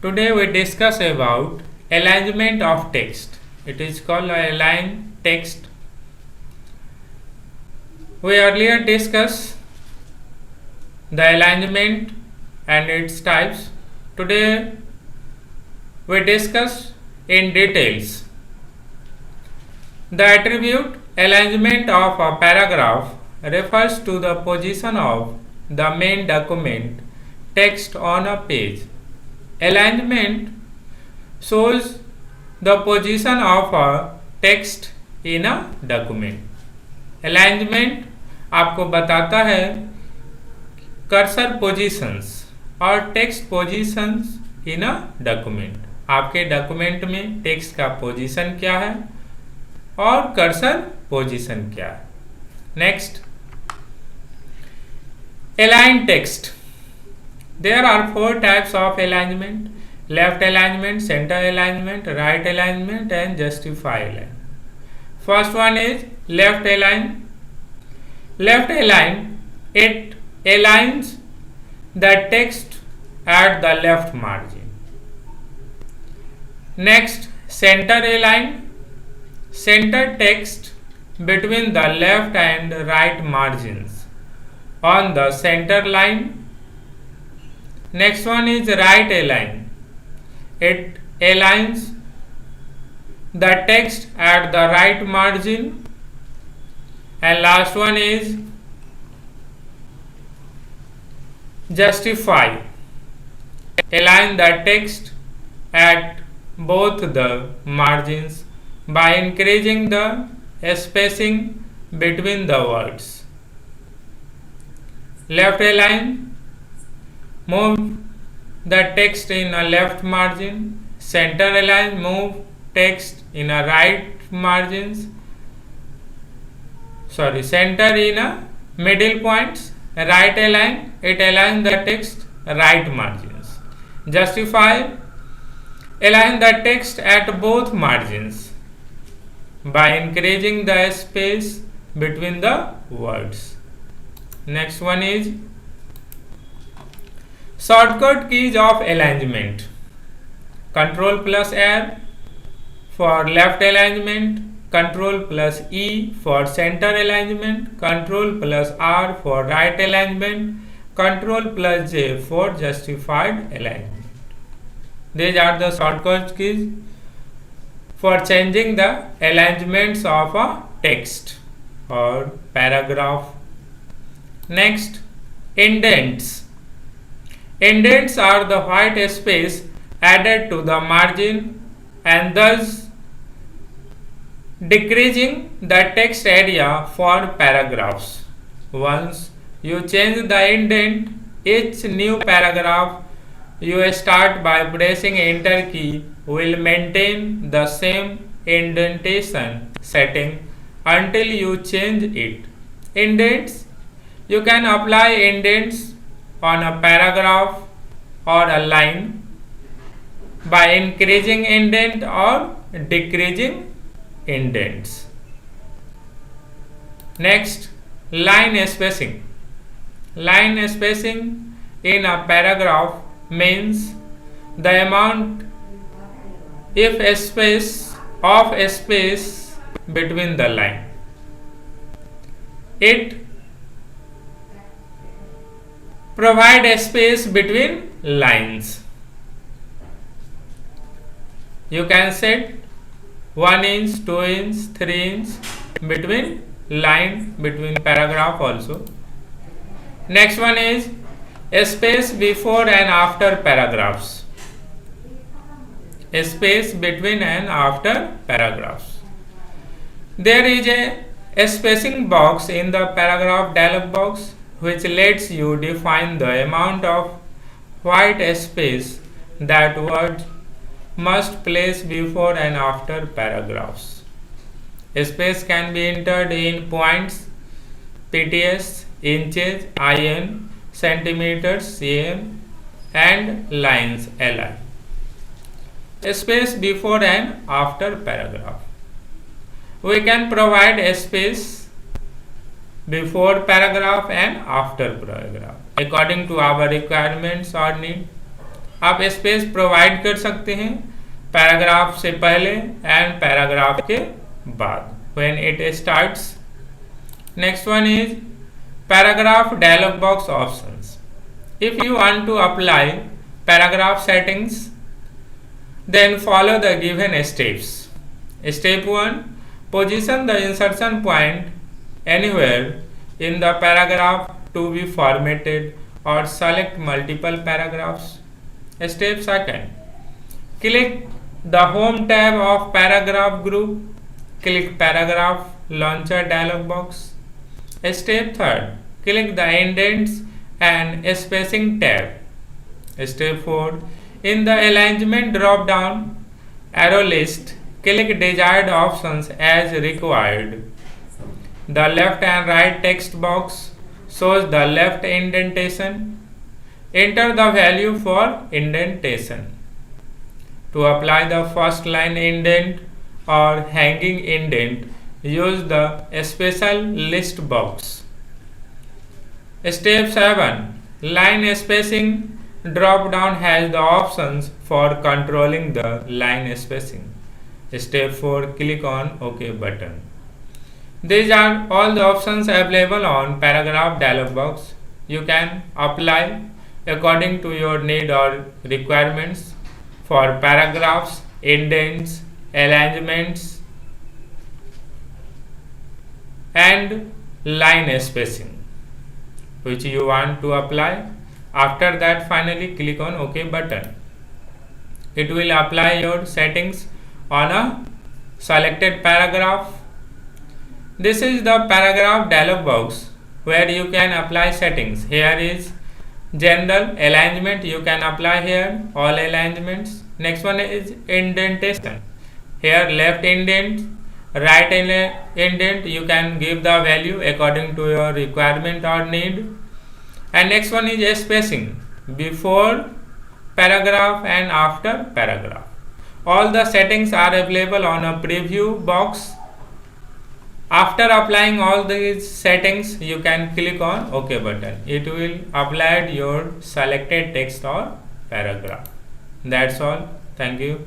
Today we discuss about alignment of text. It is called align text. We earlier discussed the alignment and its types. Today we discuss in details. The attribute alignment of a paragraph refers to the position of the main document text on a page. Alignment shows the position of a text in a document. Alignment आपको बताता है cursor positions और text positions in a document. आपके document में text का position क्या है और कर्सर पोजीशन क्या है. Next, align text. There are 4 types of alignment: left alignment, center alignment, right alignment and justify alignment. First one is left align. Left align, it aligns the text at the left margin. Next, center align. Center text between the left and right margins on the center line. Next one is right align. It aligns the text at the right margin. And last one is justify. Align the text at both the margins by increasing the spacing between the words. Left align, move the text in a left margin. Center align, move text in a right margins. Center in a middle points. Right align, it aligns the text right margins. Justify, align the text at both margins by increasing the space between the words. Next one is shortcut keys of alignment. Control plus R for left alignment, Control plus E for center alignment, Control plus R for right alignment, Control plus J for justified alignment. These are the shortcut keys for changing the alignments of a text or paragraph. Next, indents. Indents are the white space added to the margin and thus decreasing the text area for paragraphs. Once you change the indent, each new paragraph you start by pressing enter key will maintain the same indentation setting until you change it. Indents, you can apply indents on a paragraph or a line by increasing indent or decreasing indents. Next, line spacing. Line spacing in a paragraph means the amount if space between the line. It provide a space between lines. You can set 1 inch, 2 inch, 3 inch between line between paragraph also. Next one is a space before and after paragraphs. A space between and after paragraphs. There is a spacing box in the paragraph dialog box which lets you define the amount of white space that word must place before and after paragraphs. Space can be entered in points, PTS, inches, IN, centimeters, cm and lines, li. A space before and after paragraph. We can provide a space before paragraph and after paragraph according to our requirements or need. आप space provide कर सकते हैं paragraph से पहले and paragraph के बाद when it starts. Next one is paragraph dialogue box options. If you want to apply paragraph settings then follow the given steps. Step 1, position the insertion point anywhere in the paragraph to be formatted or select multiple paragraphs. Step 2, click the home tab of paragraph group. Click paragraph launcher dialog box. Step 3, click the indents and spacing tab. Step 4, in the alignment drop down arrow list, click desired options as required. The left and right text box shows the left indentation. Enter the value for indentation. To apply the first line indent or hanging indent, use the special list box. Step 7, line spacing drop down has the options for controlling the line spacing. Step 4, click on OK button. These are all the options available on paragraph dialog box. You can apply according to your need or requirements for paragraphs, indents, alignments and line spacing which you want to apply. After that, finally click on OK button. It will apply your settings on a selected paragraph. This is the paragraph dialog box where you can apply settings. Here is general alignment, you can apply here all alignments. Next one is indentation. Here left indent, right indent, you can give the value according to your requirement or need. And next one is spacing before paragraph and after paragraph. All the settings are available on a preview box. After applying all these settings, you can click on OK button. It will apply your selected text or paragraph. That's all. Thank you.